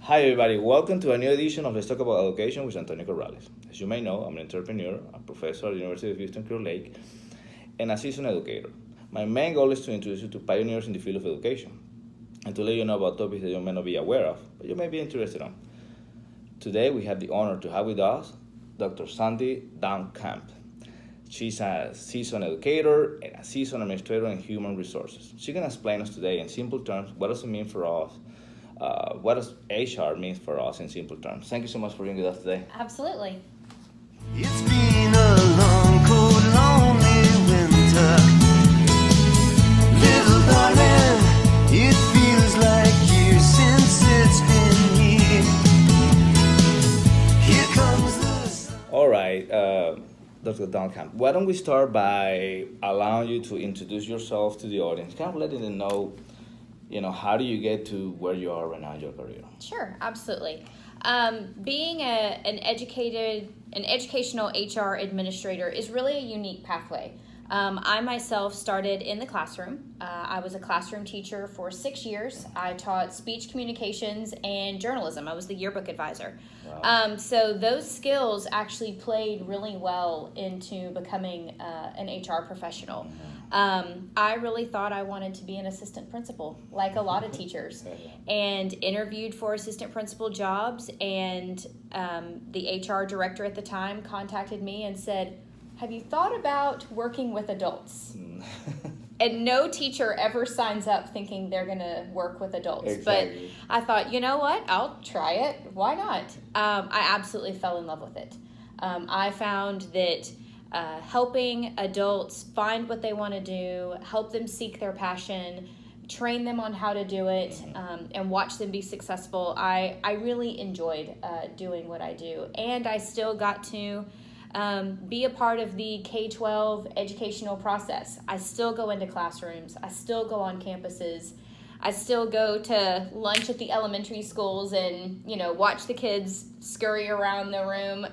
Hi everybody, welcome to a new edition of Let's Talk About Education with Antonio Corrales. As you may know, I'm an entrepreneur, a professor at the University of Houston Clear Lake, and a seasoned educator. My main goal is to introduce you to pioneers in the field of education and to let you know about topics that you may not be aware of, but you may be interested in. Today we have the honor to have with us Dr. Sundie Dahlkamp. She's a seasoned educator and a seasoned administrator in human resources. She's going to explain us today in simple terms what does it mean for us, what does HR mean for us in simple terms. Thank you so much for being with us today. Absolutely. It's been a long, cold, lonely winter. Little darling, it feels like years since it's been here. Here comes the sun. All right, Dr. Dahlkamp, why don't we start by allowing you to introduce yourself to the audience, kind of letting them know, how do you get to where you are right now in your career? Sure, absolutely. Being an educational HR administrator is really a unique pathway. I myself started in the classroom. I was a classroom teacher for 6 years. I taught speech communications and journalism. I was the yearbook advisor. Wow. So those skills actually played really well into becoming an HR professional. I really thought I wanted to be an assistant principal, like a lot of teachers, and interviewed for assistant principal jobs, and the HR director at the time contacted me and said, "Have you thought about working with adults?" And no teacher ever signs up thinking they're going to work with adults. Exactly. But I thought, you know what? I'll try it. Why not? I absolutely fell in love with it. I found that helping adults find what they want to do, help them seek their passion, train them on how to do it, and watch them be successful. I really enjoyed doing what I do. And I still got to be a part of the K-12 educational process. I still go into classrooms. I still go on campuses. I still go to lunch at the elementary schools and, watch the kids scurry around the room.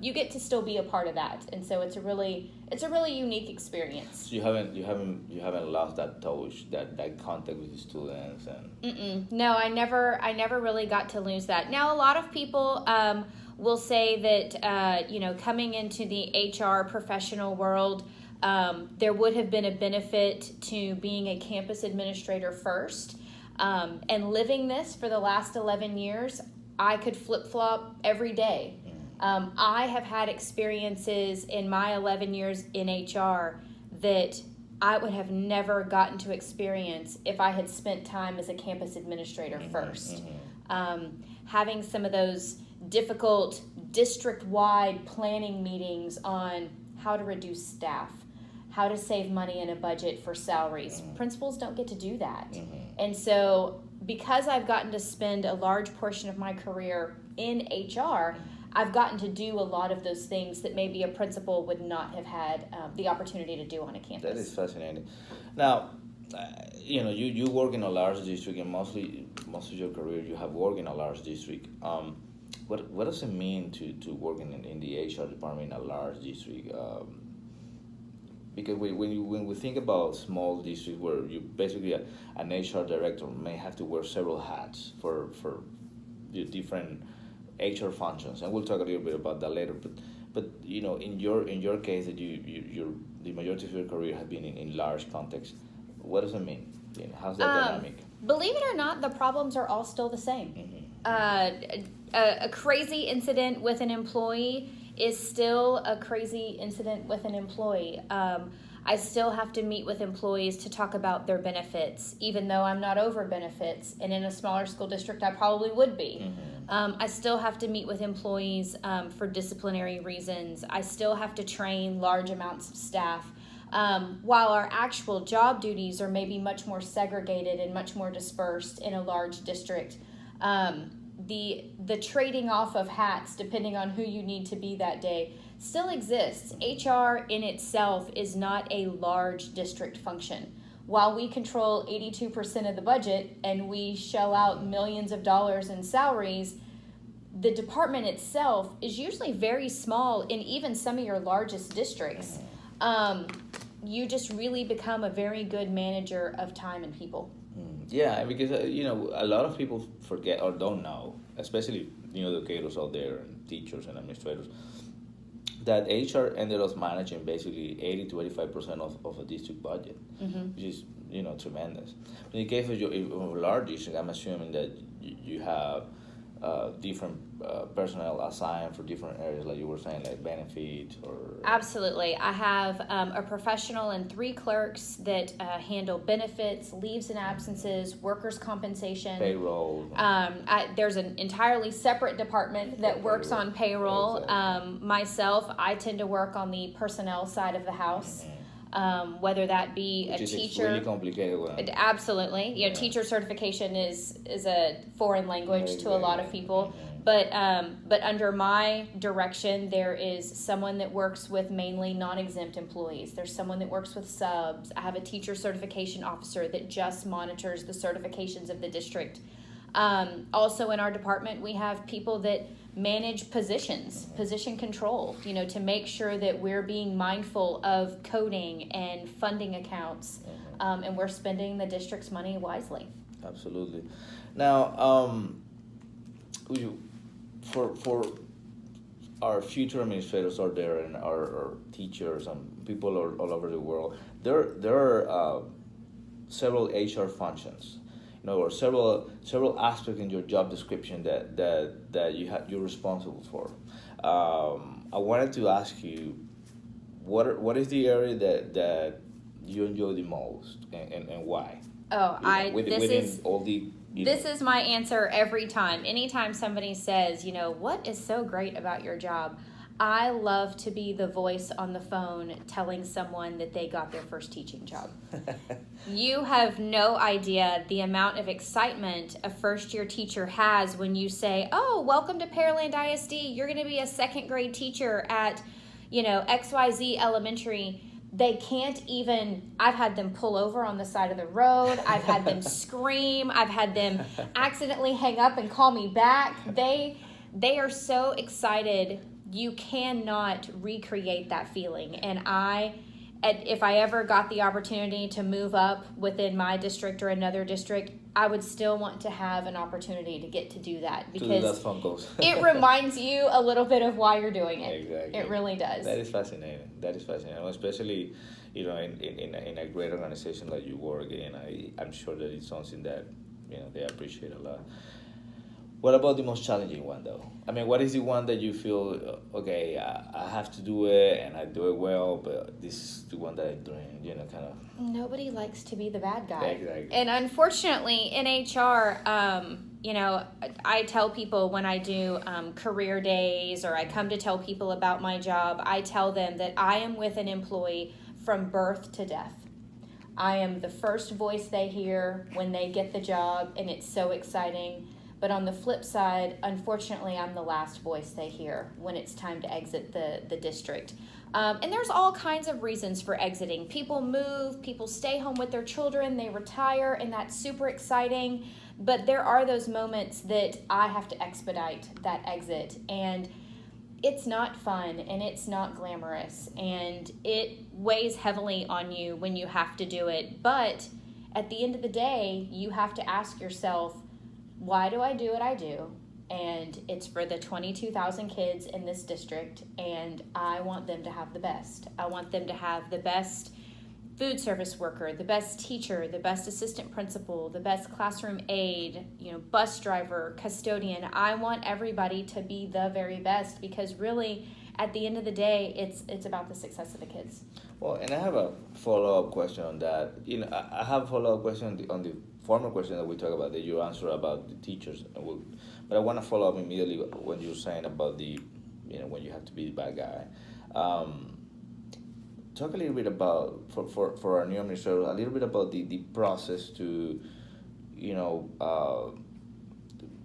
You get to still be a part of that. And so it's a really unique experience. So you haven't lost that touch, that contact with the students and. No, I never really got to lose that. Now, a lot of people will say that, coming into the HR professional world, there would have been a benefit to being a campus administrator first. And living this for the last 11 years, I could flip-flop every day. I have had experiences in my 11 years in HR that I would have never gotten to experience if I had spent time as a campus administrator first. Having some of those difficult district-wide planning meetings on how to reduce staff, how to save money in a budget for salaries. Principals don't get to do that. And so because I've gotten to spend a large portion of my career in HR, I've gotten to do a lot of those things that maybe a principal would not have had the opportunity to do on a campus. That is fascinating. Now, you work in a large district, and most of your career you have worked in a large district. What does it mean to work in the HR department in a large district? Because when we think about small districts where you basically an HR director may have to wear several hats for the different HR functions, and we'll talk a little bit about that later. But in your case that the majority of your career has been in large contexts, what does it mean? How's that dynamic? Believe it or not, the problems are all still the same. A crazy incident with an employee is still a crazy incident with an employee. I still have to meet with employees to talk about their benefits, even though I'm not over benefits, and in a smaller school district I probably would be. I still have to meet with employees for disciplinary reasons. I still have to train large amounts of staff. While our actual job duties are maybe much more segregated and much more dispersed in a large district, the trading off of hats, depending on who you need to be that day, still exists. HR in itself is not a large district function. While we control 82% of the budget and we shell out millions of dollars in salaries, the department itself is usually very small in even some of your largest districts. You just really become a very good manager of time and people. Yeah, because a lot of people forget or don't know, especially new educators out there and teachers and administrators, that HR ended up managing basically 80 to 85% of a district budget, which is tremendous. In the case of a large district, I'm assuming that you have different personnel assigned for different areas, like you were saying, like benefits or. Absolutely. I have a professional and 3 clerks that handle benefits, leaves and absences, workers' compensation. Payroll. There's an entirely separate department that works on payroll. Exactly. Myself, I tend to work on the personnel side of the house. Whether that be Which a is teacher. really complicated one. Absolutely. Teacher certification is a foreign language to a lot of people. But under my direction, there is someone that works with mainly non-exempt employees. There's someone that works with subs. I have a teacher certification officer that just monitors the certifications of the district. Also in our department, we have people that manage positions, position control, to make sure that we're being mindful of coding and funding accounts, and we're spending the district's money wisely. Absolutely. Now, for our future administrators out there and our teachers and people all over the world, there are several HR functions, or several aspects in your job description that you're responsible for. I wanted to ask you, what is the area that you enjoy the most, and why? This is my answer every time. Anytime somebody says, what is so great about your job? I love to be the voice on the phone telling someone that they got their first teaching job. You have no idea the amount of excitement a first-year teacher has when you say, oh, welcome to Pearland ISD. You're going to be a second grade teacher at, XYZ Elementary. They can't even, I've had them pull over on the side of the road. I've had them scream. I've had them accidentally hang up and call me back. They are so excited. You cannot recreate that feeling. And if I ever got the opportunity to move up within my district or another district, I would still want to have an opportunity to get to do that, because it reminds you a little bit of why you're doing it. Exactly. It really does. That is fascinating. Especially in a great organization like you work in. I'm sure that it's something that they appreciate a lot. What about the most challenging one, though? I mean, what is the one that you feel, okay, I have to do it, and I do it well, but this is the one that I'm doing, kind of. Nobody likes to be the bad guy. Exactly. And unfortunately, in HR, I tell people when I do career days, or I come to tell people about my job, I tell them that I am with an employee from birth to death. I am the first voice they hear when they get the job, and it's so exciting. But on the flip side, unfortunately, I'm the last voice they hear when it's time to exit the district. And there's all kinds of reasons for exiting. People move, people stay home with their children, they retire, and that's super exciting. But there are those moments that I have to expedite that exit. And it's not fun, and it's not glamorous, and it weighs heavily on you when you have to do it. But at the end of the day, you have to ask yourself, why do I do what I do? And it's for the 22,000 kids in this district, and I want them to have the best. I want them to have the best food service worker, the best teacher, the best assistant principal, the best classroom aide, bus driver, custodian. I want everybody to be the very best, because really, at the end of the day, it's about the success of the kids. Well, and I have a follow-up question on that. I have a follow-up question on the former question that we talked about, that you answered about the teachers, but I want to follow up immediately when you're saying about the, when you have to be the bad guy. Talk a little bit about, for our new administrator, a little bit about the process to,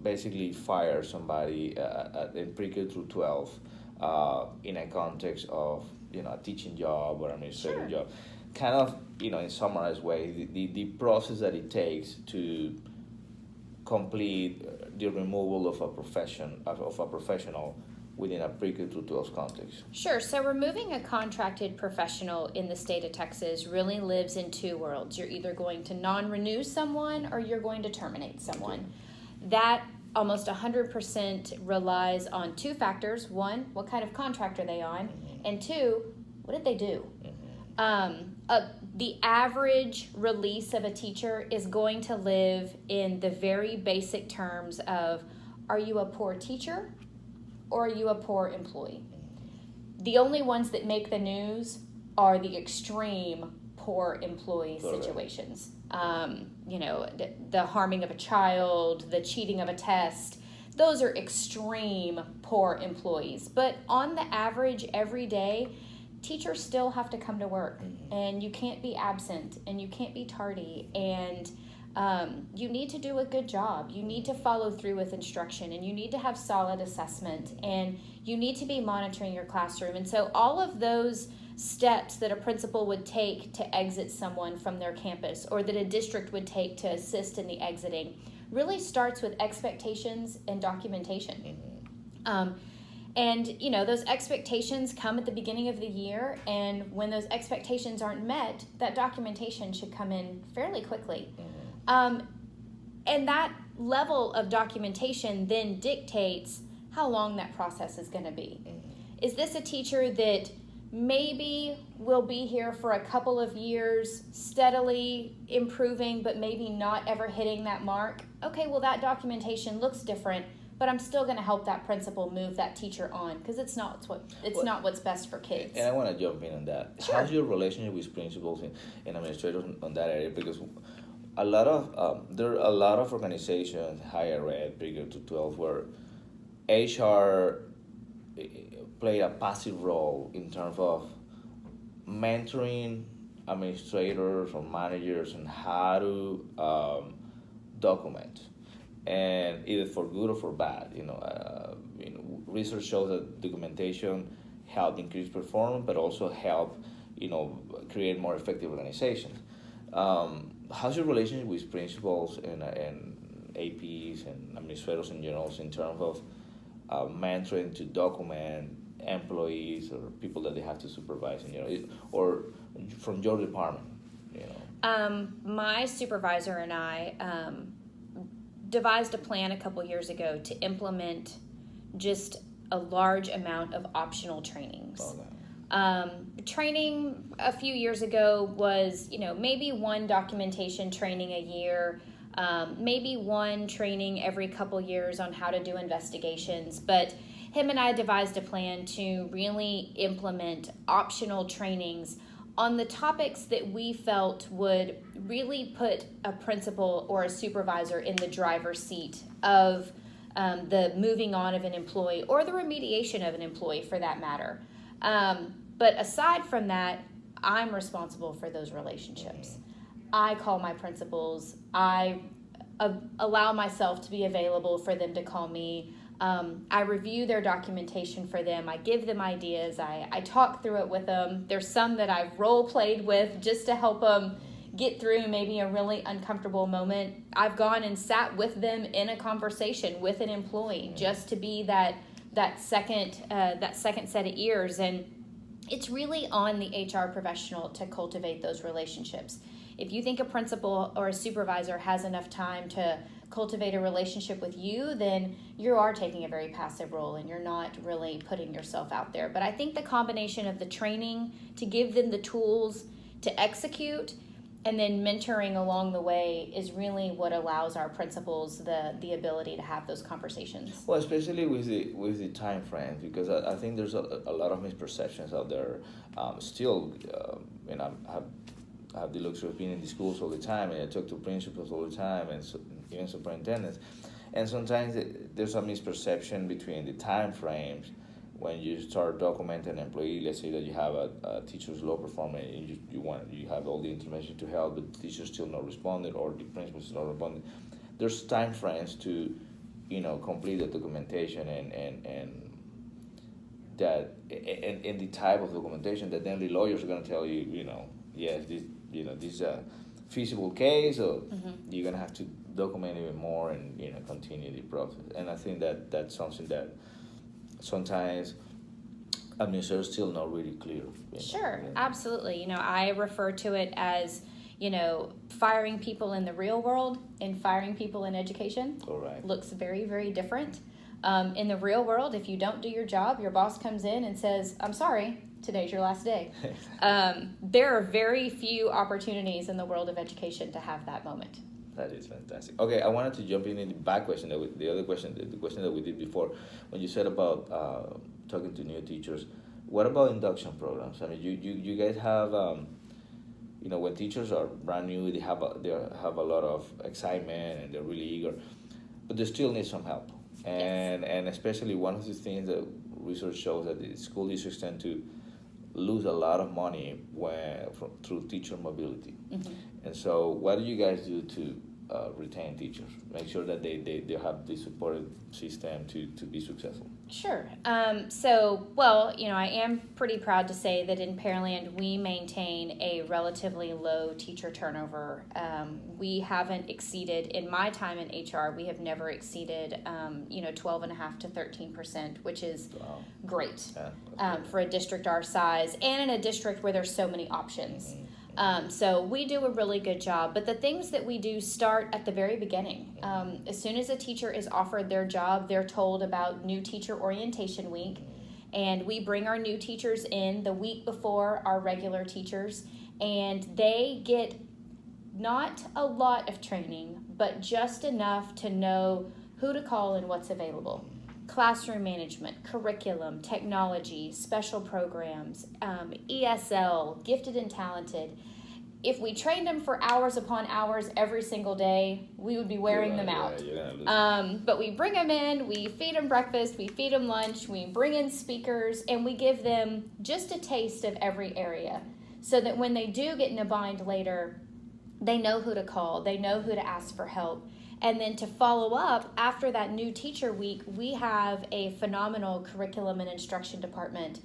basically fire somebody in pre-K through 12 in a context of, a teaching job or administrative job. Kind of, in summarized way, the process that it takes to complete the removal of a professional within a pre-K through 12 context? Sure. So removing a contracted professional in the state of Texas really lives in two worlds. You're either going to non-renew someone or you're going to terminate someone. That almost 100% relies on two factors. One, what kind of contract are they on? And two, what did they do? The average release of a teacher is going to live in the very basic terms of, are you a poor teacher or are you a poor employee? The only ones that make the news are the extreme poor employee situations. The harming of a child, the cheating of a test, those are extreme poor employees. But on the average, every day, teachers still have to come to work, and you can't be absent, and you can't be tardy, and you need to do a good job. You need to follow through with instruction, and you need to have solid assessment, and you need to be monitoring your classroom. And so all of those steps that a principal would take to exit someone from their campus, or that a district would take to assist in the exiting, really starts with expectations and documentation. Those expectations come at the beginning of the year, and when those expectations aren't met, that documentation should come in fairly quickly. And that level of documentation then dictates how long that process is going to be. Is this a teacher that maybe will be here for a couple of years, steadily improving, but maybe not ever hitting that mark? Okay, well, that documentation looks different, but I'm still going to help that principal move that teacher on, because it's not what's best for kids. And I want to jump in on that. Sure. How's your relationship with principals and administrators on that area? Because there are a lot of organizations, higher ed, bigger to 12, where HR play a passive role in terms of mentoring administrators or managers on how to document, and either for good or for bad. Research shows that documentation help increase performance, but also help create more effective organizations. How's your relationship with principals and APs and administrators in general in terms of mentoring to document employees or people that they have to supervise, or from your department? My supervisor and I devised a plan a couple years ago to implement just a large amount of optional trainings. Training a few years ago was, maybe one documentation training a year, maybe one training every couple years on how to do investigations. But him and I devised a plan to really implement optional trainings on the topics that we felt would really put a principal or a supervisor in the driver's seat of the moving on of an employee, or the remediation of an employee for that matter. But aside from that, I'm responsible for those relationships. I call my principals. I allow myself to be available for them to call me. I review their documentation for them. I give them ideas. I talk through it with them. There's some that I've role-played with just to help them get through maybe a really uncomfortable moment. I've gone and sat with them in a conversation with an employee just to be that second set of ears. And it's really on the HR professional to cultivate those relationships. If you think a principal or a supervisor has enough time to cultivate a relationship with you, then you are taking a very passive role and you're not really putting yourself out there. But I think the combination of the training to give them the tools to execute and then mentoring along the way is really what allows our principals the ability to have those conversations. Well, especially with the time frame, because I think there's a lot of misperceptions out there. Still, I have the luxury of being in the schools all the time, and I talk to principals all the time, and even superintendents. And sometimes there's a misperception between the time frames when you start documenting an employee. Let's say that you have a teacher who's low performing, and you have all the information to help, but the teacher still not responding, or the principal is not responding. There's time frames to, complete the documentation and that and the type of documentation that then the lawyers are going to tell you, yes, this is a feasible case, or you're going to have to document even more and continue the process. And I think that that's something that sometimes administrators still not really clear. Sure, absolutely. I refer to it as, firing people in the real world and firing people in education. All right. Looks very, very different. In the real world, if you don't do your job, your boss comes in and says, I'm sorry, today's your last day. There are very few opportunities in the world of education to have that moment. That is fantastic. Okay, I wanted to jump in the back question, the question that we did before, when you said about talking to new teachers. What about induction programs? I mean, you guys have, when teachers are brand new, they have a lot of excitement and they're really eager, but they still need some help. And especially one of the things that research shows that the school districts tend to lose a lot of money through teacher mobility. Mm-hmm. And so what do you guys do to retain teachers? Make sure that they have the supported system to be successful. Sure. I am pretty proud to say that in Pearland we maintain a relatively low teacher turnover. We haven't exceeded, in my time in HR, we have never exceeded 12.5% to 13%, which is great for a district our size and in a district where there's so many options. Mm-hmm. So we do a really good job, but the things that we do start at the very beginning. As soon as a teacher is offered their job, they're told about New Teacher Orientation Week, and we bring our new teachers in the week before our regular teachers, and they get not a lot of training, but just enough to know who to call and what's available. Classroom management, curriculum, technology, special programs, ESL, gifted and talented. If we trained them for hours upon hours every single day, we would be wearing them out. But we bring them in, we feed them breakfast, we feed them lunch, we bring in speakers, and we give them just a taste of every area so that when they do get in a bind later, they know who to call, they know who to ask for help. And then to follow up, after that new teacher week, we have a phenomenal curriculum and instruction department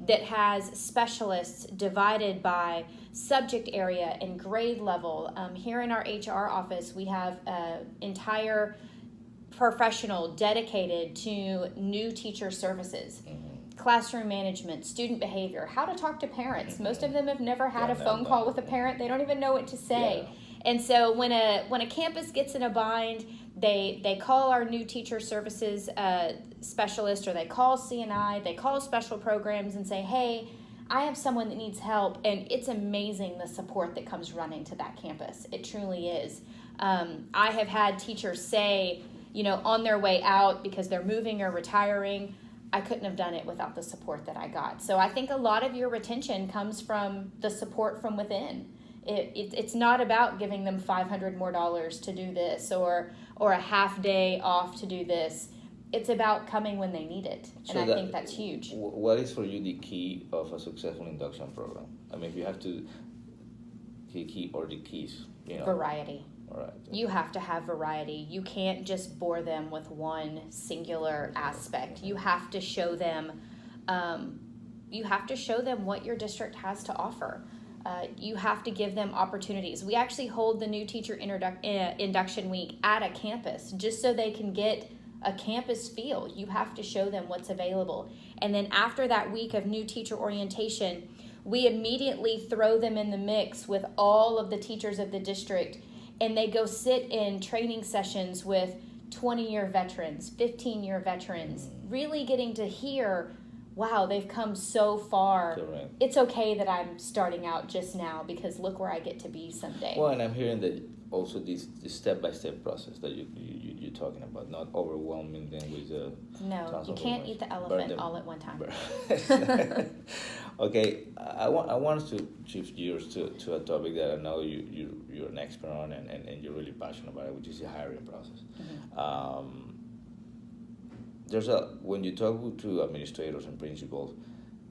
that has specialists divided by subject area and grade level. Here in our HR office, we have an entire professional dedicated to new teacher services. Classroom management, student behavior, how to talk to parents. Most of them have never had a phone call with a parent. They don't even know what to say. Yeah. And so when a campus gets in a bind, they call our new teacher services specialist, or they call CNI, they call special programs and say, hey, I have someone that needs help. And it's amazing the support that comes running to that campus. It truly is. I have had teachers say, on their way out because they're moving or retiring, I couldn't have done it without the support that I got. So I think a lot of your retention comes from the support from within. It's not about giving them $500 more to do this or a half day off to do this. It's about coming when they need it, and I think that's huge. What is for you the key of a successful induction program? I mean, if you have to, the keys. Variety. All right. You have to have variety. You can't just bore them with one singular aspect. You have to show them. You have to show them what your district has to offer. You have to give them opportunities. We actually hold the new teacher induction week at a campus just so they can get a campus feel. You have to show them what's available. And then after that week of new teacher orientation, we immediately throw them in the mix with all of the teachers of the district, and they go sit in training sessions with 20-year veterans, 15-year veterans, really getting to hear, wow, they've come so far. Correct. It's okay that I'm starting out just now because look where I get to be someday. Well, and I'm hearing that also this step-by-step process that you're talking about, not overwhelming them with no, you can't eat the elephant all at one time. Okay, I want us to shift gears to a topic that I know you're an expert on and you're really passionate about it, which is the hiring process. Mm-hmm. When you talk to administrators and principals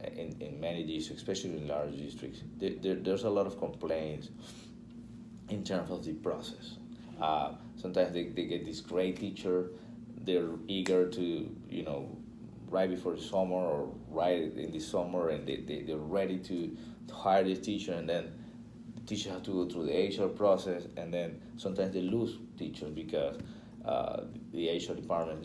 in many districts, especially in large districts, there's a lot of complaints in terms of the process. Sometimes they get this great teacher, they're eager to, right before the summer or right in the summer, and they're ready to hire this teacher, and then the teacher has to go through the HR process, and then sometimes they lose teachers because the HR department,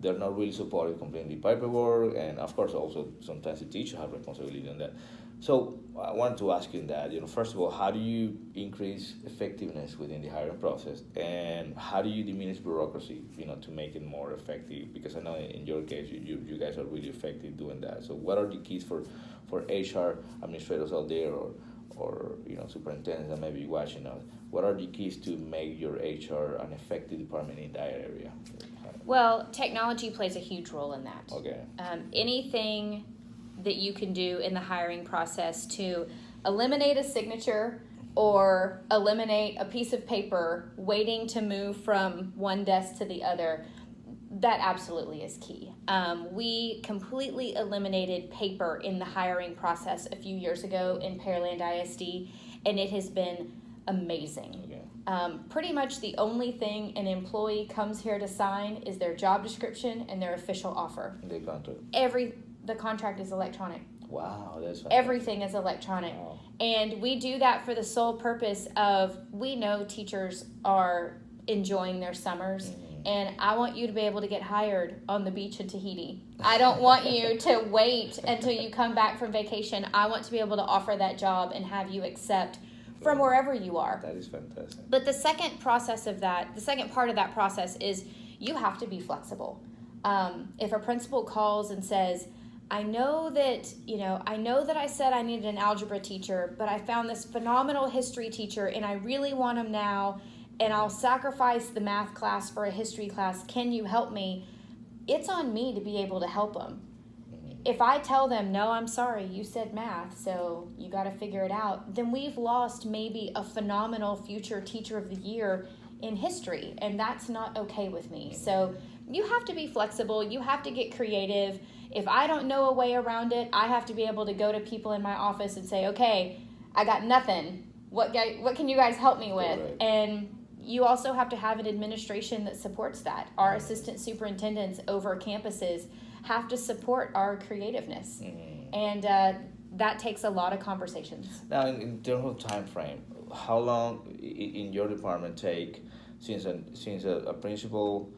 they're not really supported completing the paperwork, and of course also sometimes the teacher have responsibility on that. So I wanted to ask you that, first of all, how do you increase effectiveness within the hiring process, and how do you diminish bureaucracy, to make it more effective? Because I know in your case, you guys are really effective doing that. So what are the keys for HR administrators out there, or superintendents that may be watching us? What are the keys to make your HR an effective department in that area? Well, technology plays a huge role in that. Okay. Anything that you can do in the hiring process to eliminate a signature or eliminate a piece of paper waiting to move from one desk to the other, that absolutely is key. We completely eliminated paper in the hiring process a few years ago in Pearland ISD, and it has been amazing. Okay. Pretty much the only thing an employee comes here to sign is their job description and their official offer. The contract. The contract is electronic. Wow, that's fantastic. Everything is electronic. Wow. And we do that for the sole purpose of, we know teachers are enjoying their summers, and I want you to be able to get hired on the beach in Tahiti. I don't want you to wait until you come back from vacation. I want to be able to offer that job and have you accept from wherever you are. That is fantastic. But the second part of that process is you have to be flexible. If a principal calls and says, I know that I said I needed an algebra teacher, but I found this phenomenal history teacher and I really want him now, and I'll sacrifice the math class for a history class. Can you help me? It's on me to be able to help them. If I tell them, no, I'm sorry, you said math, so you got to figure it out, then we've lost maybe a phenomenal future teacher of the year in history, and that's not okay with me. So you have to be flexible. You have to get creative. If I don't know a way around it, I have to be able to go to people in my office and say, okay, I got nothing. What can you guys help me with? Right. And you also have to have an administration that supports that. Our assistant superintendents over campuses have to support our creativeness. And that takes a lot of conversations. Now, in terms of time frame, how long in your department take since a principal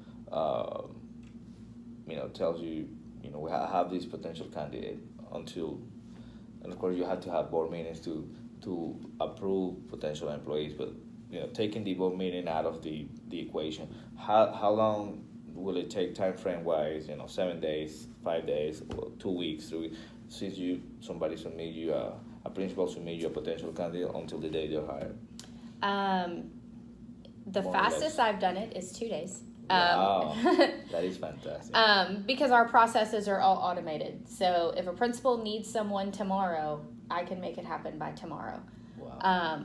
tells you, we have this potential candidate, until, and of course you have to have board meetings to approve potential employees, but taking the board meeting out of the equation, how long will it take time frame wise? 7 days, 5 days, 2 weeks, 3 weeks, since somebody submit you a principal submit you a potential candidate until the day they're hired? The fastest I've done it is 2 days. Wow, that is fantastic. Because our processes are all automated. So if a principal needs someone tomorrow, I can make it happen by tomorrow. Wow.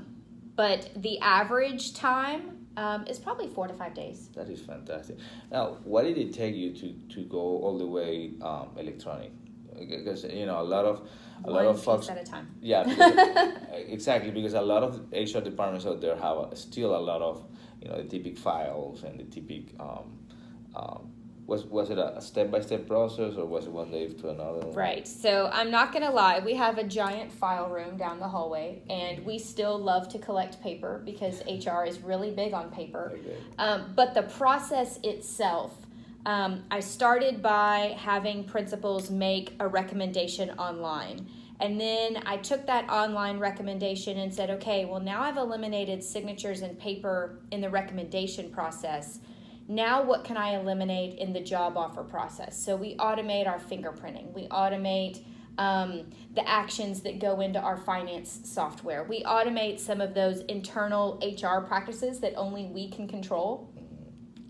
But the average time is probably 4 to 5 days. That is fantastic. Now, what did it take you to go all the way electronic? Because a lot of folks at a time. Yeah, because, exactly, because a lot of HR departments out there have still a lot of the typical files and the typical. Was it a step-by-step process, or was it one day to another? Right. So I'm not going to lie. We have a giant file room down the hallway, and we still love to collect paper because HR is really big on paper. Okay. But the process itself, I started by having principals make a recommendation online. And then I took that online recommendation and said, okay, well, now I've eliminated signatures and paper in the recommendation process. Now what can I eliminate in the job offer process? So we automate our fingerprinting. We automate the actions that go into our finance software. We automate some of those internal HR practices that only we can control.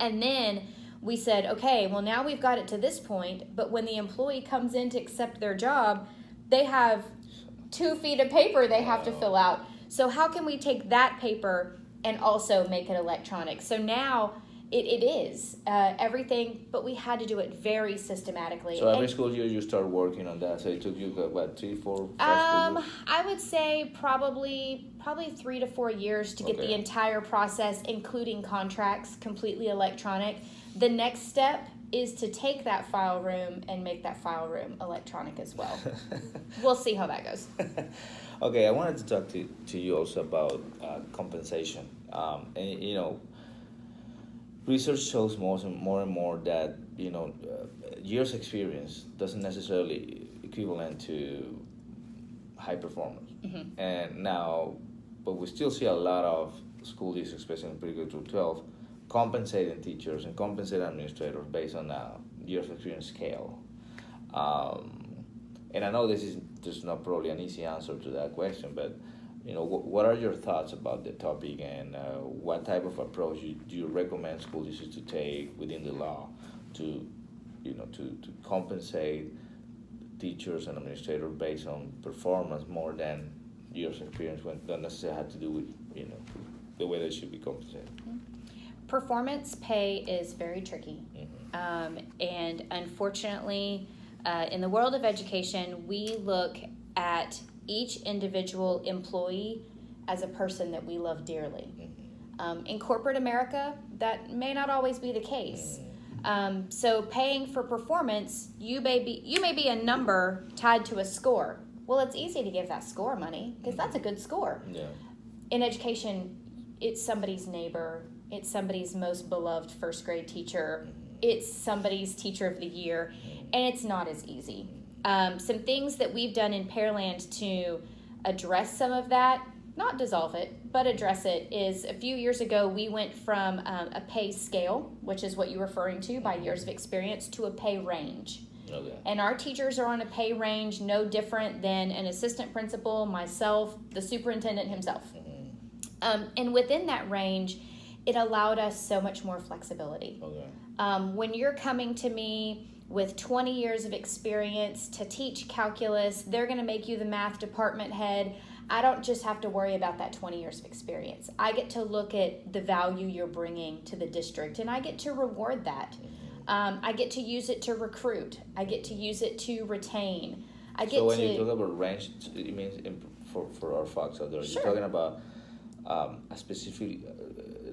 And then we said, okay, well, now we've got it to this point, but when the employee comes in to accept their job, they have 2 feet of paper they have to fill out. So how can we take that paper and also make it electronic? So now it is everything, but we had to do it very systematically. So every school year you start working on that. So it took you, 3, 4, 5 school years? I would say probably 3 to 4 years to get the entire process, including contracts, completely electronic. The next step is to take that file room and make that file room electronic as well. We'll see how that goes. Okay, I wanted to talk to you also about compensation. And research shows more and more that years experience doesn't necessarily equivalent to high performance. And now, but we still see a lot of school districts, especially in pre-K through 12, compensating teachers and compensating administrators based on a years of experience scale. And I know there's not probably an easy answer to that question, but what are your thoughts about the topic, and what type of approach do you recommend school districts to take within the law to compensate teachers and administrators based on performance more than years of experience, when don't necessarily have to do with the way they should be compensated? Performance pay is very tricky, and unfortunately, in the world of education, we look at each individual employee as a person that we love dearly. In corporate America, that may not always be the case. So paying for performance, you may be a number tied to a score. Well, it's easy to give that score money because that's a good score. Yeah. In education, it's somebody's neighbor, it's somebody's most beloved first grade teacher, it's somebody's teacher of the year, and it's not as easy. Some things that we've done in Pearland to address some of that, not dissolve it, but address it, is a few years ago we went from a pay scale, which is what you're referring to by years of experience, to a pay range. Okay. And our teachers are on a pay range no different than an assistant principal, myself, the superintendent himself. And within that range, it allowed us so much more flexibility. Okay. When you're coming to me with 20 years of experience to teach calculus, they're going to make you the math department head. I don't just have to worry about that 20 years of experience. I get to look at the value you're bringing to the district, and I get to reward that. I get to use it to recruit. I get to use it to retain. So when you talk about range, it means for our folks out there, Sure. you're talking about a specific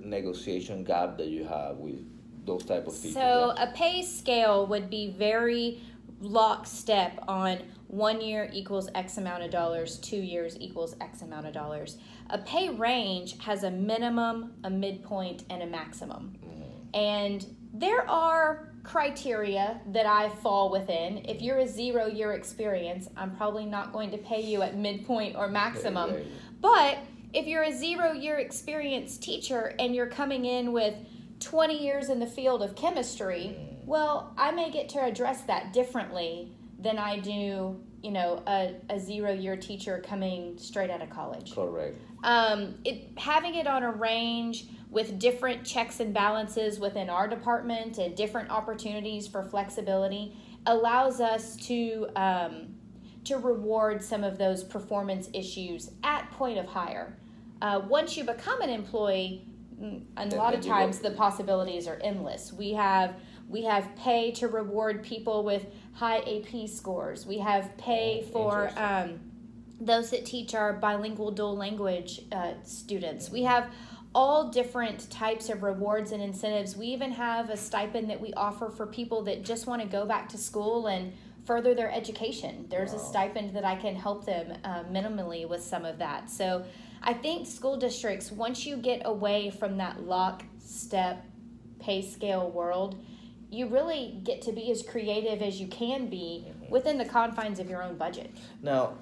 negotiation gap that you have with those type of people. So right? a pay scale would be very lockstep on 1 year equals X amount of dollars, 2 years equals X amount of dollars. A pay range has a minimum, a midpoint, and a maximum. And there are criteria that I fall within. If you're a 0 year experience, I'm probably not going to pay you at midpoint or maximum. Right. But if you're a 0 year experience teacher and you're coming in with 20 years in the field of chemistry, well, I may get to address that differently than I do, a 0 year teacher coming straight out of college. Correct. Having it on a range with different checks and balances within our department and different opportunities for flexibility allows us to reward some of those performance issues at point of hire. Once you become an employee, and a lot of times the possibilities are endless. We have pay to reward people with high AP scores. We have pay for those that teach our bilingual dual language students. We have all different types of rewards and incentives. We even have a stipend that we offer for people that just want to go back to school and further their education. There's a stipend that I can help them minimally with some of that. So I think school districts, once you get away from that lockstep pay scale world, you really get to be as creative as you can be within the confines of your own budget. Now,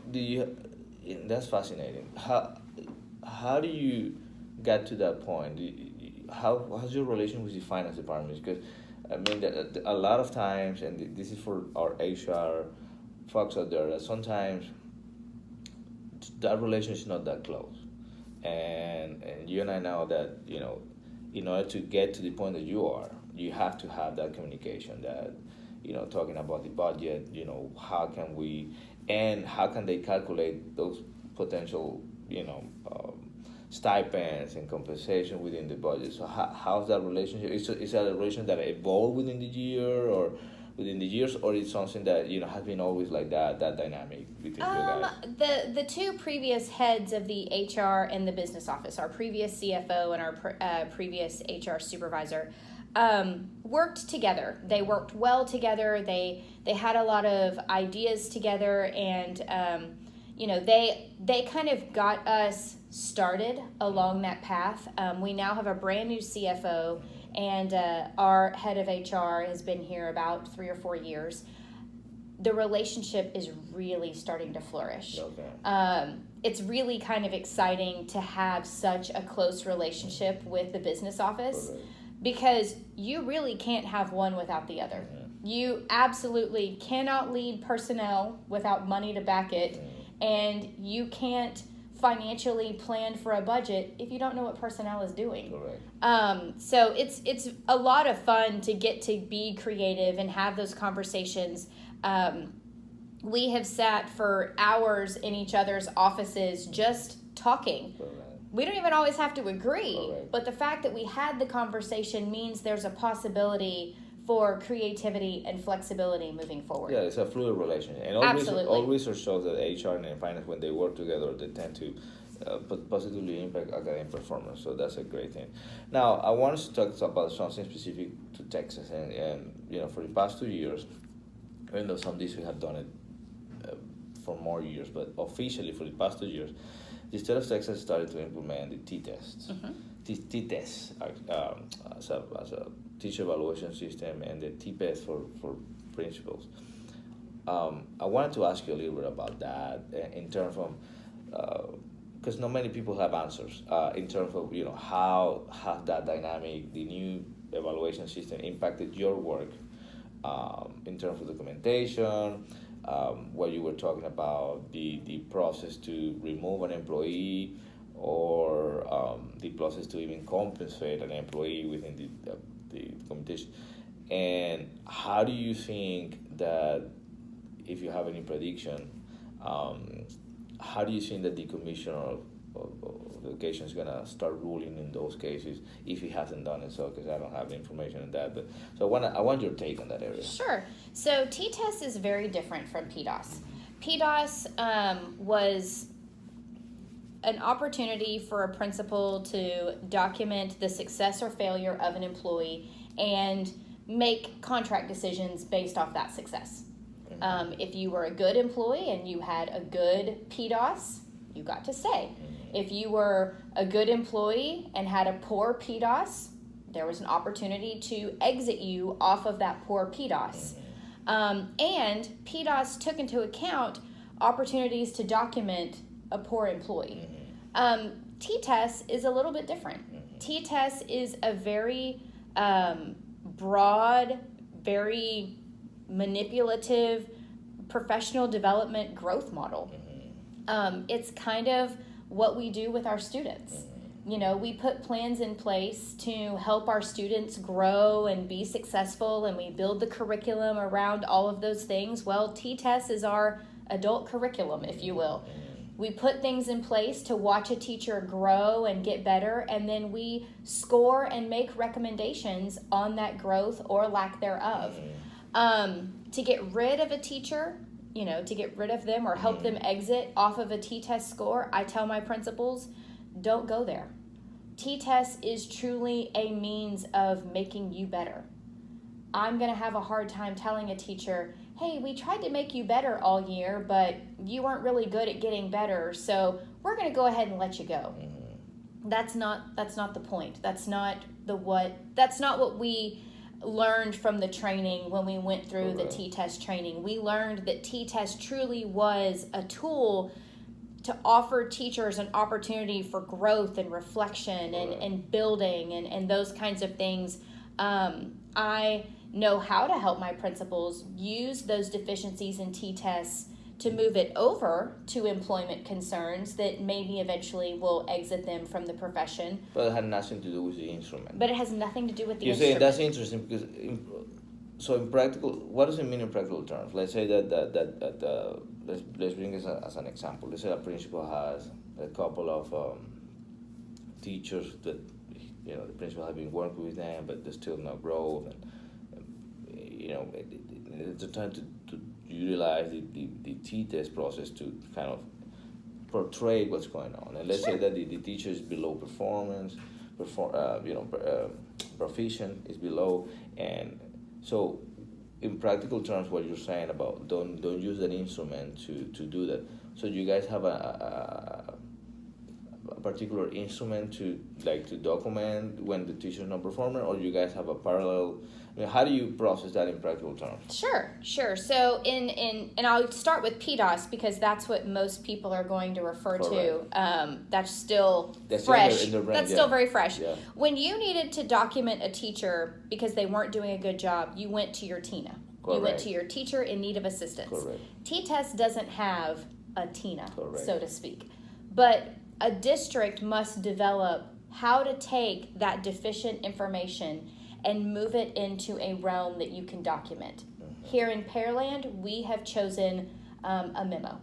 that's fascinating. How do you get to that point? How's your relation with the finance department? Because I mean, a lot of times, and this is for our HR folks out there, that sometimes that relation is not that close. And you and I know that, in order to get to the point that you are, you have to have that communication, that, talking about the budget, how can they calculate those potential, stipends and compensation within the budget. So how's that relationship? Is that a relation that evolved within the year or within the years, or is something that has been always like that dynamic between you guys? The two previous heads of the HR and the business office, our previous CFO and our previous HR supervisor, worked together. They worked well together. They had a lot of ideas together, and they kind of got us started along that path. We now have a brand new CFO, and our head of HR has been here about 3 or 4 years. The relationship is really starting to flourish. Okay. It's really kind of exciting to have such a close relationship with the business office, because you really can't have one without the other. You absolutely cannot lead personnel without money to back it, and you can't financially plan for a budget if you don't know what personnel is doing. So it's a lot of fun to get to be creative and have those conversations. We have sat for hours in each other's offices just talking. We don't even always have to agree, but the fact that we had the conversation means there's a possibility for creativity and flexibility moving forward. Yeah, it's a fluid relationship. And all research shows that HR and finance, when they work together, they tend to positively impact academic performance. So that's a great thing. Now, I want us to talk about something specific to Texas. And for the past 2 years, even though some districts have done it for more years, but officially for the past 2 years, the state of Texas started to implement the T-tests. T-tests as a teacher evaluation system, and the T-test for principals. I wanted to ask you a little bit about that in terms of, because not many people have answers, in terms of how has that dynamic, the new evaluation system, impacted your work in terms of documentation, what you were talking about, the process to remove an employee, or the process to even compensate an employee within the competition. And how do you think that, if you have any prediction, how do you think that the commissioner of education is going to start ruling in those cases if he hasn't done it? So, because I don't have the information on that, but so I want your take on that area. Sure. So T-test is very different from PDOS. PDOS was an opportunity for a principal to document the success or failure of an employee and make contract decisions based off that success. If you were a good employee and you had a good PDOS, you got to stay. If you were a good employee and had a poor PDOS, there was an opportunity to exit you off of that poor PDOS. And PDOS took into account opportunities to document a poor employee. T-test is a little bit different. T-test is a very broad, very manipulative professional development growth model. It's kind of what we do with our students. We put plans in place to help our students grow and be successful, and we build the curriculum around all of those things. Well, T-test is our adult curriculum, if you will. We put things in place to watch a teacher grow and get better, and then we score and make recommendations on that growth or lack thereof. To get rid of a teacher, to get rid of them or help them exit off of a T-test score, I tell my principals, don't go there. T-test is truly a means of making you better. I'm going to have a hard time telling a teacher, hey, we tried to make you better all year, but you weren't really good at getting better, so we're going to go ahead and let you go. That's not the point. That's not what we learned from the training when we went through the T-test training. We learned that T-test truly was a tool to offer teachers an opportunity for growth and reflection and building and those kinds of things. I know how to help my principals use those deficiencies in T-tests to move it over to employment concerns that maybe eventually will exit them from the profession. But it had nothing to do with the instrument. But it has nothing to do with the You're instrument. saying that's interesting because, in practical, what does it mean in practical terms? Let's say that let's bring this as an example. Let's say a principal has a couple of teachers that the principal has been working with them, but there's still no growth, and it's a time to utilize the T-test process to kind of portray what's going on. And let's say that the teacher is below performance, proficient is below, and so in practical terms, what you're saying about don't use an instrument to do that. So you guys have a a particular instrument to document when the teacher is not performing, or you guys have a parallel? I mean, how do you process that in practical terms? Sure. So and I'll start with PDOS because that's what most people are going to refer to. That's still fresh. In their brain, that's still very fresh. Yeah. When you needed to document a teacher because they weren't doing a good job, you went to your TINA. Correct. You went to your teacher in need of assistance. Correct. T-Test doesn't have a TINA, Correct. so to speak. But a district must develop how to take that deficient information and move it into a realm that you can document. Here in Pearland, we have chosen a memo.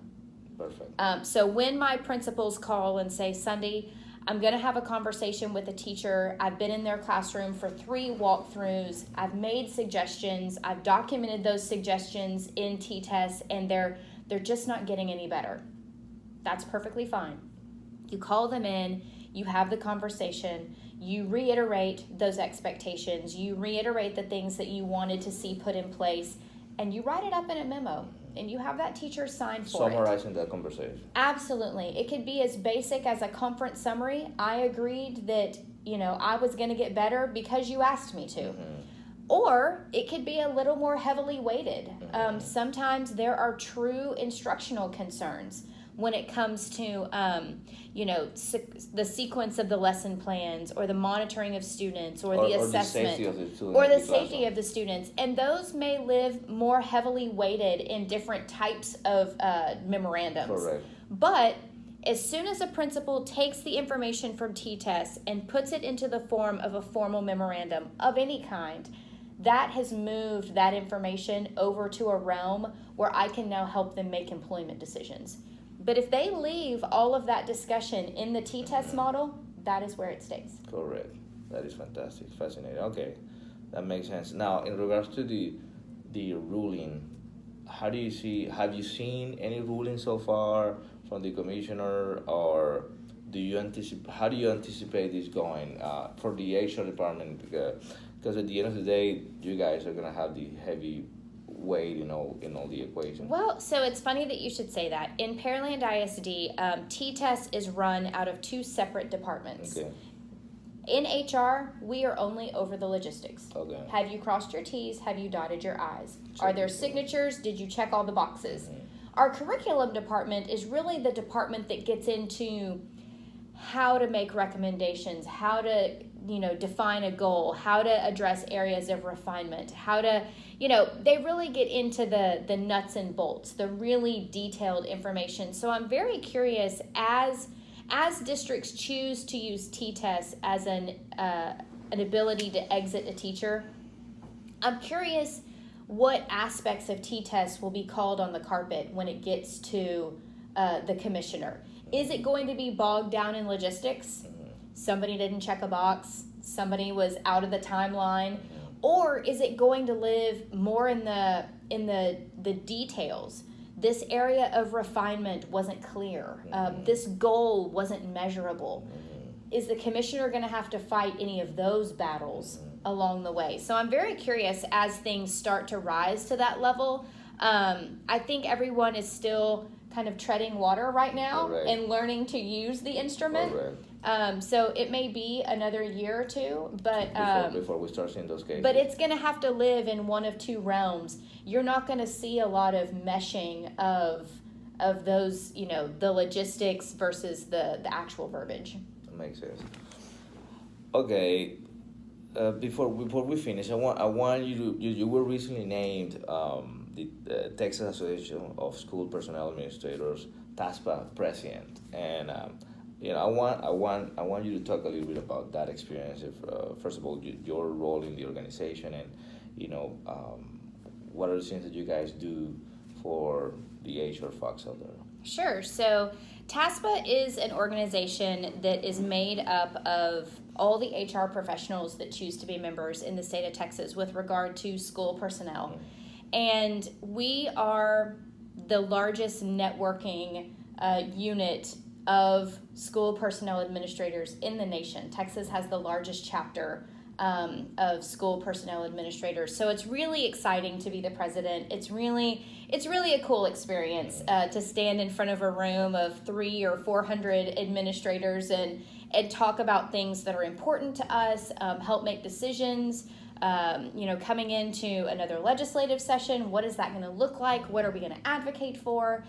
Perfect. So when my principals call and say, Sundie, I'm going to have a conversation with a teacher. I've been in their classroom for 3 walkthroughs. I've made suggestions. I've documented those suggestions in T-Test, and they're just not getting any better. That's perfectly fine. You call them in. You have the conversation. You reiterate those expectations. You reiterate the things that you wanted to see put in place, and you write it up in a memo, and you have that teacher sign for it. Summarizing that conversation. Absolutely. It could be as basic as a conference summary. I agreed that, I was going to get better because you asked me to. Or it could be a little more heavily weighted. Sometimes there are true instructional concerns when it comes to, the sequence of the lesson plans or the monitoring of students or the assessment or the safety of the students. And those may live more heavily weighted in different types of memorandums. Correct. But as soon as a principal takes the information from T-Test and puts it into the form of a formal memorandum of any kind, that has moved that information over to a realm where I can now help them make employment decisions. But if they leave all of that discussion in the T-Test model, that is where it stays. Correct. That is fantastic. Fascinating. Okay, that makes sense. Now, in regards to the ruling, how do you see? Have you seen any ruling so far from the commissioner, or do you anticipate? How do you anticipate this going for the HR department? Because at the end of the day, you guys are gonna have the heavy weight, in all the equation. Well, so it's funny that you should say that. In Pearland ISD, T-Test is run out of 2 separate departments. Okay. In HR, we are only over the logistics. Okay. Have you crossed your T's? Have you dotted your I's? Are there signatures? Did you check all the boxes? Our curriculum department is really the department that gets into how to make recommendations, how to, define a goal, how to address areas of refinement, how to, they really get into the nuts and bolts, the really detailed information. So I'm very curious as districts choose to use T-Test as an ability to exit a teacher, I'm curious what aspects of T-Test will be called on the carpet when it gets to the commissioner. Is it going to be bogged down in logistics? Somebody didn't check a box, somebody was out of the timeline, or is it going to live more in the details? This area of refinement wasn't clear. This goal wasn't measurable. Is the commissioner going to have to fight any of those battles along the way? So I'm very curious as things start to rise to that level. I think everyone is still kind of treading water right now and learning to use the instrument. So it may be another year or 2, but before we start seeing those cases. But it's going to have to live in one of 2 realms. You're not going to see a lot of meshing of those, the logistics versus the actual verbiage. That makes sense. Okay. Before we finish, I want you to you were recently named the Texas Association of School Personnel Administrators TASPA president, and I want you to talk a little bit about that experience. First of all, your role in the organization, and what are the things that you guys do for the HR folks out there? Sure. So TASPA is an organization that is made up of all the HR professionals that choose to be members in the state of Texas with regard to school personnel. And we are the largest networking unit of school personnel administrators in the nation. Texas has the largest chapter of school personnel administrators. So it's really exciting to be the president. It's really a cool experience to stand in front of a room of 300 or 400 administrators and talk about things that are important to us, help make decisions. Coming into another legislative session, what is that going to look like? What are we going to advocate for?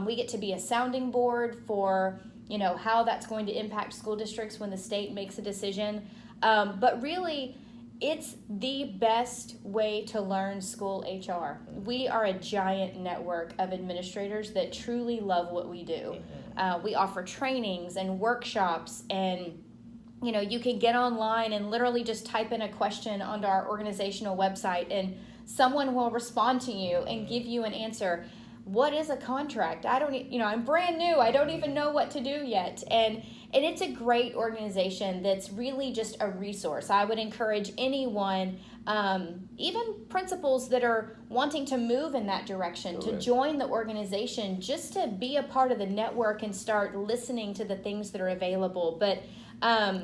We get to be a sounding board for, how that's going to impact school districts when the state makes a decision. But really, it's the best way to learn school HR. We are a giant network of administrators that truly love what we do. We offer trainings and workshops, and you can get online and literally just type in a question onto our organizational website, and someone will respond to you and give you an answer. What is a contract? I'm brand new. I don't even know what to do yet. And it's a great organization that's really just a resource. I would encourage anyone, even principals that are wanting to move in that direction, to join the organization, just to be a part of the network and start listening to the things that are available. But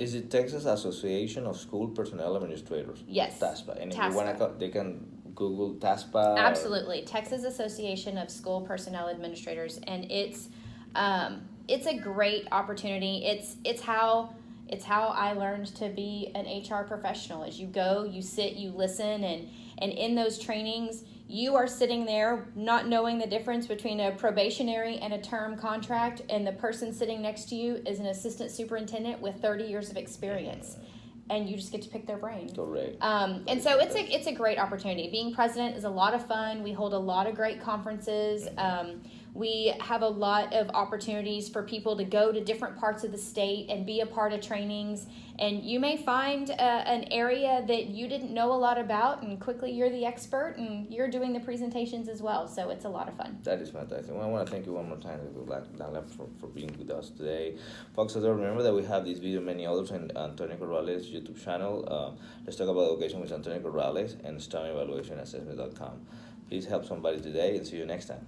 is it Texas Association of School Personnel Administrators? Yes. TASPA. And if TASPA. you want to, they can Google TASPA. Absolutely. Texas Association of School Personnel Administrators. And it's a great opportunity. It's how I learned to be an HR professional. As you go, you sit, you listen, and in those trainings, you are sitting there not knowing the difference between a probationary and a term contract, and the person sitting next to you is an assistant superintendent with 30 years of experience. And you just get to pick their brain. Correct. And so it's a great opportunity. Being president is a lot of fun. We hold a lot of great conferences. We have a lot of opportunities for people to go to different parts of the state and be a part of trainings. And you may find an area that you didn't know a lot about, and quickly you're the expert and you're doing the presentations as well. So it's a lot of fun. That is fantastic. Well, I want to thank you one more time, Dr. Dahlkamp, for being with us today. Folks, as I remember that we have this video and many others on Antonio Corrales' YouTube channel. Let's talk about education with Antonio Corrales and STEM evaluation assessment.com. Please help somebody today, and see you next time.